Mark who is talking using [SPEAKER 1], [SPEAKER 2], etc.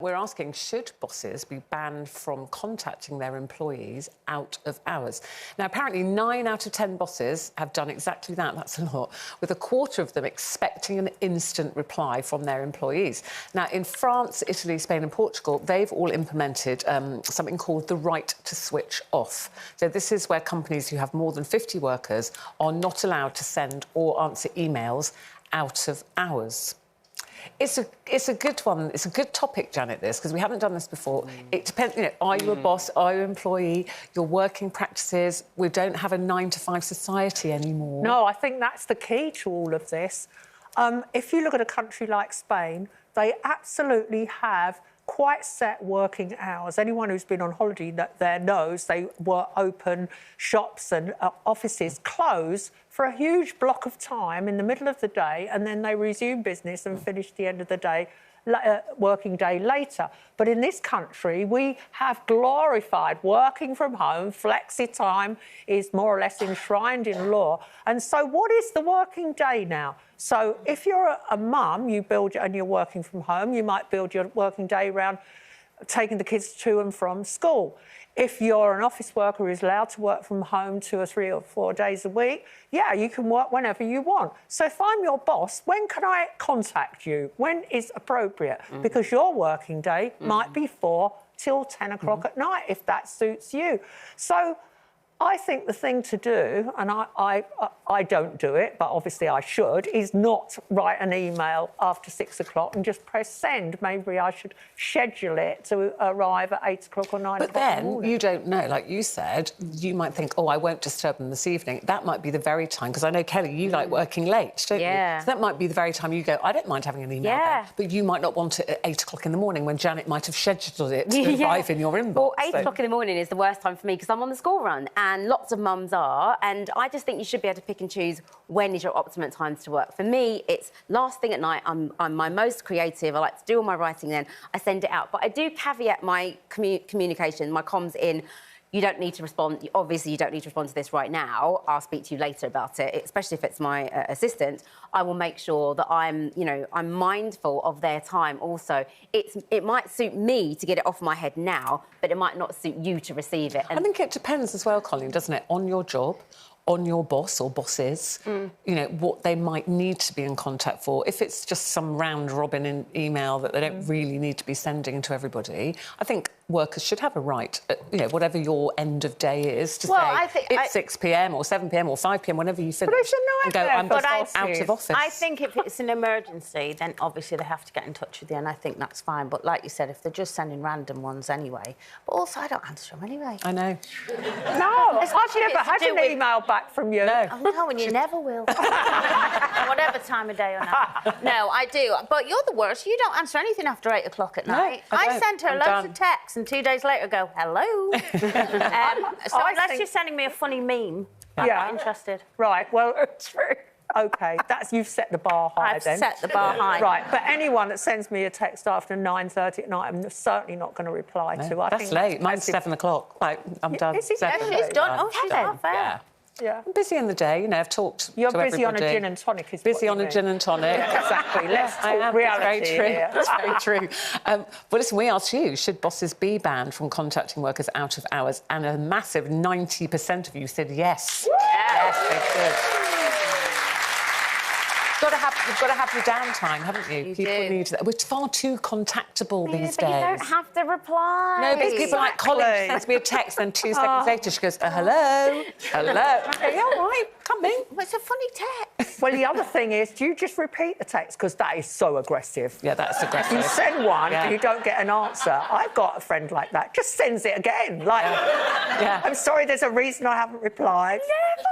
[SPEAKER 1] We're asking, should bosses be banned from contacting their employees out of hours? Now, apparently 9 out of 10 bosses have done exactly that. That's a lot, with a quarter of them expecting an instant reply from their employees. Now, in France, Italy, Spain and Portugal, they've all implemented something called the right to switch off. So this is where companies who have more than 50 workers are not allowed to send or answer emails out of hours. It's a good one. It's a good topic, Janet, this, because we haven't done this before. It depends, you know, are you a boss? Are you an employee? Your working practices. We don't have a 9-to-5 society anymore.
[SPEAKER 2] No, I think that's the key to all of this. If you look at a country like Spain, they absolutely have quite set working hours. Anyone who's been on holiday there knows they were open, shops and offices close for a huge block of time in the middle of the day, and then they resume business and finish the end of the day, working day later. But in this country, we have glorified working from home. Flexi time is more or less enshrined in law. And so what is the working day now? So if you're a mum, and you're working from home, you might build your working day around taking the kids to and from school. If you're an office worker who's allowed to work from home 2 or 3 or 4 days a week, yeah, you can work whenever you want. So if I'm your boss, when can I contact you? When is appropriate? Because your working day might be 4 till 10 o'clock at night, if that suits you. So I think the thing to do, and I don't do it, but obviously I should, is not write an email after 6 o'clock and just press send. Maybe I should schedule it to arrive at 8 o'clock or 9 o'clock.
[SPEAKER 1] But then you don't know, like you said, you might think, oh, I won't disturb them this evening. That might be the very time, because I know, Kelly, you like working late, don't you? So that might be the very time you go, I don't mind having an email then, but you might not want it at 8 o'clock in the morning when Janet might have scheduled it to arrive in your inbox.
[SPEAKER 3] Well, 8 o'clock in the morning is the worst time for me because I'm on the school run, and lots of mums are, and I just think you should be able to pick and choose when is your optimum times to work. For me, it's last thing at night. I'm my most creative. I like to do all my writing then. I send it out. But I do caveat my communication, my comms in. You don't need to respond. Obviously, you don't need to respond to this right now. I'll speak to you later about it, especially if it's my assistant. I will make sure that I'm mindful of their time also. It might suit me to get it off my head now, but it might not suit you to receive it. And
[SPEAKER 1] I think it depends as well, Colleen, doesn't it, on your job, on your boss or bosses, you know, what they might need to be in contact for. If it's just some round-robin email that they don't really need to be sending to everybody, I think workers should have a right, you know, whatever your end of day is, to say it's 6 p.m. or 7 p.m. or 5 p.m, whenever you finish.
[SPEAKER 2] But it's a nightmare.
[SPEAKER 1] And go, I'm out of office.
[SPEAKER 4] I think if it's an emergency, then obviously they have to get in touch with you, and I think that's fine. But like you said, if they're just sending random ones anyway, but also I don't answer them anyway.
[SPEAKER 1] I know.
[SPEAKER 2] No, I've never had an email back from you.
[SPEAKER 1] No.
[SPEAKER 4] Oh, no, and you never will. Whatever time of day or night. No, I do. But you're the worst. You don't answer anything after 8 o'clock at night.
[SPEAKER 1] I
[SPEAKER 4] sent her loads of texts, and 2 days later go, hello. So unless you're sending me a funny meme, I'm not interested.
[SPEAKER 2] Right, well, true. OK, you've set the bar high then.
[SPEAKER 4] I've set the bar high.
[SPEAKER 2] Right, but anyone that sends me a text after 9:30 at night, I'm certainly not going to reply to. I
[SPEAKER 1] That's
[SPEAKER 2] think
[SPEAKER 1] late. Mine's 7 o'clock. Like, I'm done.
[SPEAKER 2] Is it?
[SPEAKER 4] She's done. Oh, she's not fair.
[SPEAKER 2] Yeah.
[SPEAKER 1] I'm busy in the day, you know, I've talked
[SPEAKER 2] You're
[SPEAKER 1] to
[SPEAKER 2] busy
[SPEAKER 1] everybody.
[SPEAKER 2] on a gin and tonic, is
[SPEAKER 1] Busy
[SPEAKER 2] what
[SPEAKER 1] on
[SPEAKER 2] you
[SPEAKER 1] a
[SPEAKER 2] mean.
[SPEAKER 1] gin and tonic.
[SPEAKER 2] Yeah, exactly. Let's talk reality here.
[SPEAKER 1] That's very true. But listen, we asked you, should bosses be banned from contacting workers out of hours? And a massive 90% of you said yes. Yes, they should. You've got to have your downtime, haven't you? People need that. We're far too contactable these days.
[SPEAKER 4] But you don't have to reply.
[SPEAKER 1] No, but people like Colin sends me a text, and 2 seconds later she goes, hello, hello. Okay, all right, come in.
[SPEAKER 4] Well, it's a funny text.
[SPEAKER 2] Well, the other thing is, do you just repeat the text? Because that is so aggressive.
[SPEAKER 1] Yeah, that's aggressive.
[SPEAKER 2] You send one and you don't get an answer. I've got a friend like that. Just sends it again. Like, I'm sorry, there's a reason I haven't replied.
[SPEAKER 4] Never.